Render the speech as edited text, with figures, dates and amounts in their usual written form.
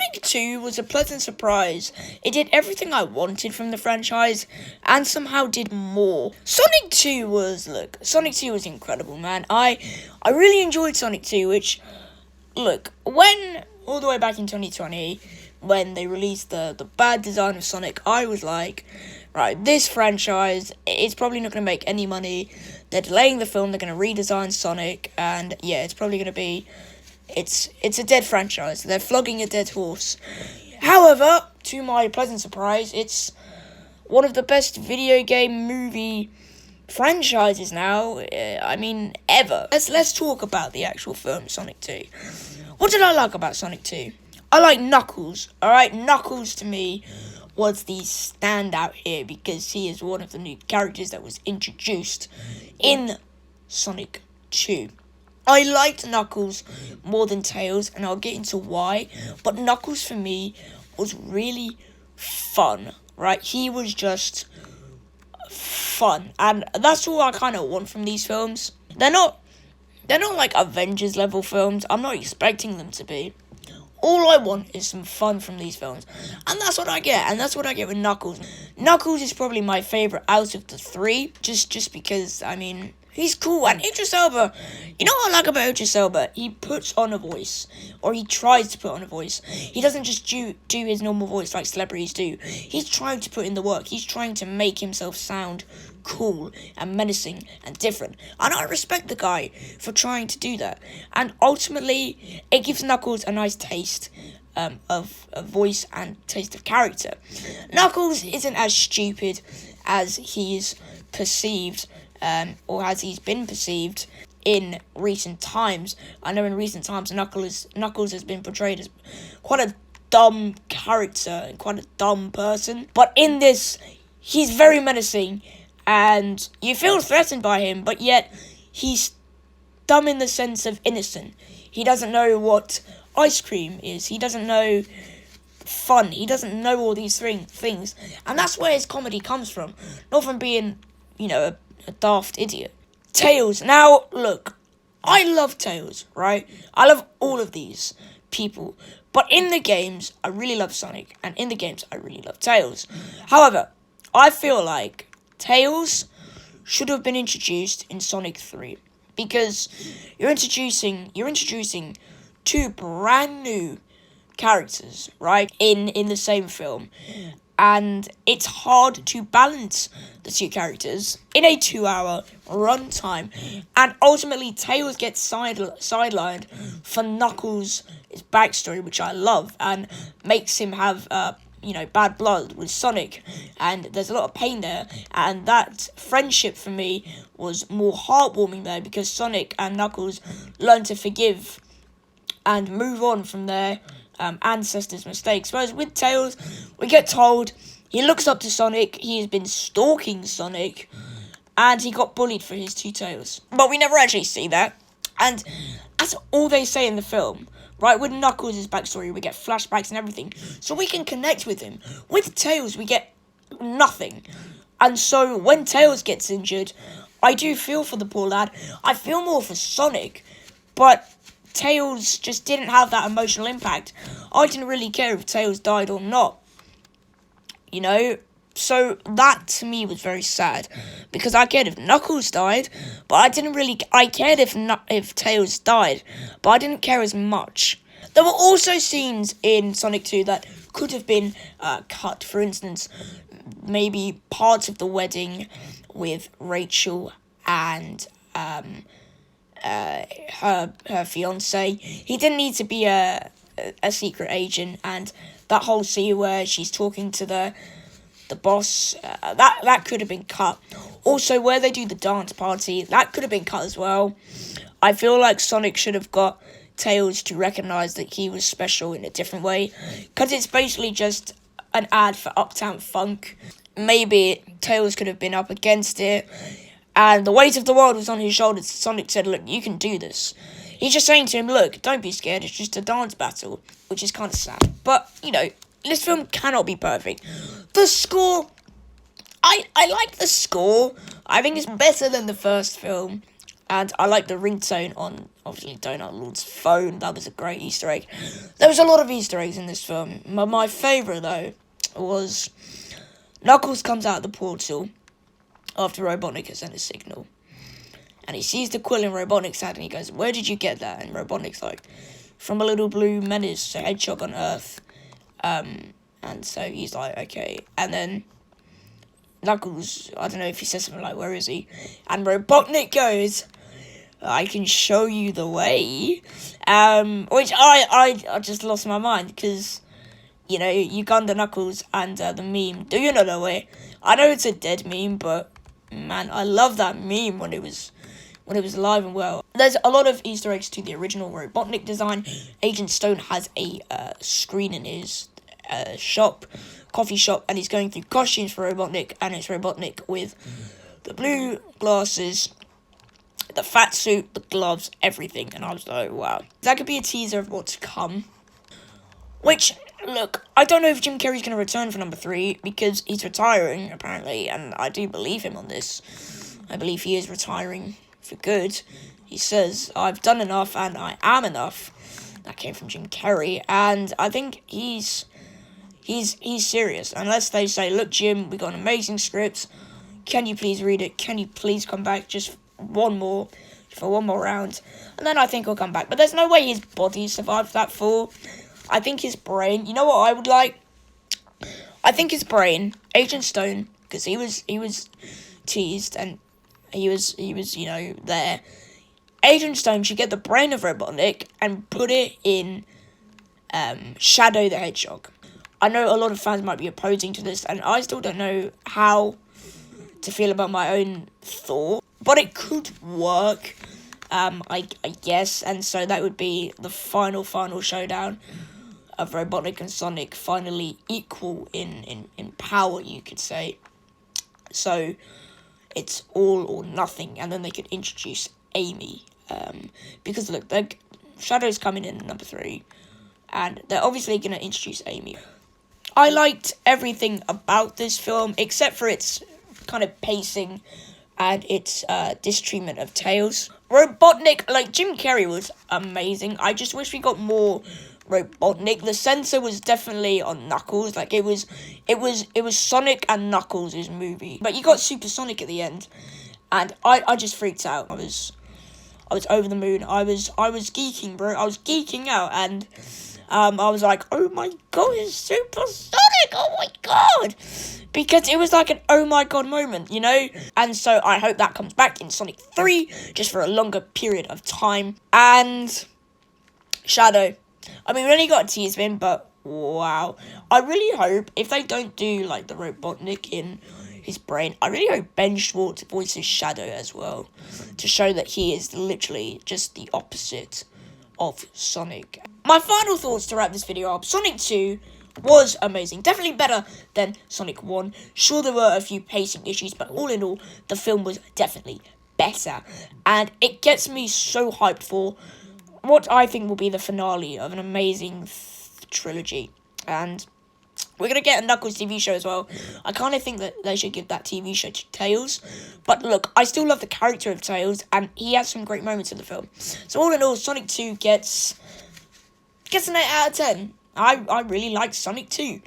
Sonic 2 was a pleasant surprise. It did everything I wanted from the franchise, and somehow did more. Sonic 2 was incredible, man. I really enjoyed Sonic 2, which, look, when, all the way back in 2020, when they released the bad design of Sonic, I was like, right, this franchise, it's probably not going to make any money. They're delaying the film, they're going to redesign Sonic, and yeah, it's probably going to be, it's a dead franchise. They're flogging a dead horse. However, to my pleasant surprise, it's one of the best video game movie franchises now, ever. Let's talk about the actual film, Sonic 2. What did I like about Sonic 2? I like Knuckles, alright? Knuckles, to me, was the standout here, because he is one of the new characters that was introduced in Sonic 2. I liked Knuckles more than Tails, and I'll get into why, but Knuckles for me was really fun, right? He was just fun, and that's all I kind of want from these films. They're not like Avengers level films. I'm not expecting them to be. All I want is some fun from these films, and that's what I get, and that's what I get with Knuckles. Knuckles is probably my favourite out of the three, just because, he's cool. And Idris Elba, you know what I like about Idris Elba? He puts on a voice, or he tries to put on a voice. He doesn't just do his normal voice like celebrities do. He's trying to put in the work. He's trying to make himself sound cool and menacing and different. And I respect the guy for trying to do that. And ultimately, it gives Knuckles a nice taste of voice and taste of character. Knuckles isn't as stupid as he's perceived, or as he's been perceived in recent times. I know in recent times Knuckles has been portrayed as quite a dumb character and quite a dumb person. But in this, he's very menacing, and you feel threatened by him, but yet he's dumb in the sense of innocent. He doesn't know what ice cream is. He doesn't know fun. He doesn't know all these things. And that's where his comedy comes from. Not from being, a daft idiot. Tails. Now, look, I love Tails, right? I love all of these people. But in the games, I really love Sonic. And in the games, I really love Tails. However, I feel like Tails should have been introduced in Sonic 3. Because you're introducing two brand new characters, right? In the same film. And it's hard to balance the two characters in a 2-hour runtime. And ultimately, Tails gets sidelined for Knuckles' backstory, which I love, and makes him have, bad blood with Sonic. And there's a lot of pain there. And that friendship, for me, was more heartwarming there, because Sonic and Knuckles learn to forgive and move on from their ancestors' mistakes. Whereas with Tails, we get told he looks up to Sonic, he has been stalking Sonic, and he got bullied for his two tails. But we never actually see that, and that's all they say in the film. Right, with Knuckles' backstory, we get flashbacks and everything, so we can connect with him. With Tails, we get nothing. And so, when Tails gets injured, I do feel for the poor lad. I feel more for Sonic, but Tails just didn't have that emotional impact. I didn't really care if Tails died or not. So that to me was very sad, because I cared if Knuckles died, but I cared if Tails died, but I didn't care as much. There were also scenes in Sonic 2 that could have been cut. For instance, maybe parts of the wedding with Rachel and her fiance. He didn't need to be a secret agent, and that whole scene where she's talking to the boss, that could have been cut. Also, where they do the dance party, that could have been cut as well. I feel like Sonic should have got Tails to recognise that he was special in a different way, because it's basically just an ad for Uptown Funk. Maybe Tails could have been up against it, and the weight of the world was on his shoulders. Sonic said, look, you can do this. He's just saying to him, look, don't be scared, it's just a dance battle, which is kind of sad. But, this film cannot be perfect. The score, I like the score. I think it's better than the first film. And I like the ringtone on obviously Donut Lord's phone. That was a great Easter egg. There was a lot of Easter eggs in this film. My favourite, though, was Knuckles comes out of the portal after Robotnik has sent a signal. And he sees the quill in Robotnik's hand and he goes, "Where did you get that?" And Robotnik's like, "From a little blue menace, a hedgehog on Earth." And so he's like, "Okay." And then Knuckles, I don't know if he says something like, "Where is he?" And Robotnik goes, "I can show you the way." Which I just lost my mind because, you know, Uganda Knuckles and the meme, "Do you know the way?" I know it's a dead meme, but man, I love that meme when it was alive and well. There's a lot of Easter eggs to the original Robotnik design. Agent Stone has a screen in his coffee shop, and he's going through costumes for Robotnik, and it's Robotnik with the blue glasses, the fat suit, the gloves, everything. And I was like, wow. That could be a teaser of what's to come. Which, look, I don't know if Jim Carrey's going to return for number 3, because he's retiring, apparently, and I do believe him on this. I believe he is retiring for good. He says, "I've done enough, and I am enough." That came from Jim Carrey, and I think he's serious. Unless they say, "Look, Jim, we got an amazing script. Can you please read it? Can you please come back just for one more round?" And then I think he'll come back. But there's no way his body survived that fall. I think his brain, you know what I would like? I think his brain, Agent Stone, because he was teased and he was, you know, there. Agent Stone should get the brain of Robotnik and put it in Shadow the Hedgehog. I know a lot of fans might be opposing to this, and I still don't know how to feel about my own thought, but it could work, I guess, and so that would be the final showdown of Robotnik and Sonic, finally equal in power, you could say. So it's all or nothing, and then they could introduce Amy, because look, Shadow's coming in at number 3, and they're obviously going to introduce Amy. I liked everything about this film, except for its kind of pacing and its distreatment of Tails. Robotnik, like, Jim Carrey was amazing. I just wish we got more Robotnik. The censor was definitely on Knuckles. Like, it was Sonic and Knuckles' movie. But you got Super Sonic at the end, and I just freaked out. I was over the moon. I was geeking, bro. I was geeking out, and I was like, "Oh my god, it's Super Sonic! Oh my god!" Because it was like an oh my god moment, you know? And so I hope that comes back in Sonic 3, just for a longer period of time. And Shadow. I mean, we only got a tease of him, but wow. I really hope, if they don't do, like, the Robotnik in his brain, I really hope Ben Schwartz voices Shadow as well, to show that he is literally just the opposite of Sonic. My final thoughts to wrap this video up: Sonic 2 was amazing. Definitely better than Sonic 1. Sure, there were a few pacing issues, but all in all, the film was definitely better. And it gets me so hyped for what I think will be the finale of an amazing trilogy. And we're going to get a Knuckles TV show as well. I kind of think that they should give that TV show to Tails. But look, I still love the character of Tails, and he has some great moments in the film. So all in all, Sonic 2 gets an 8 out of 10. I really liked Sonic 2.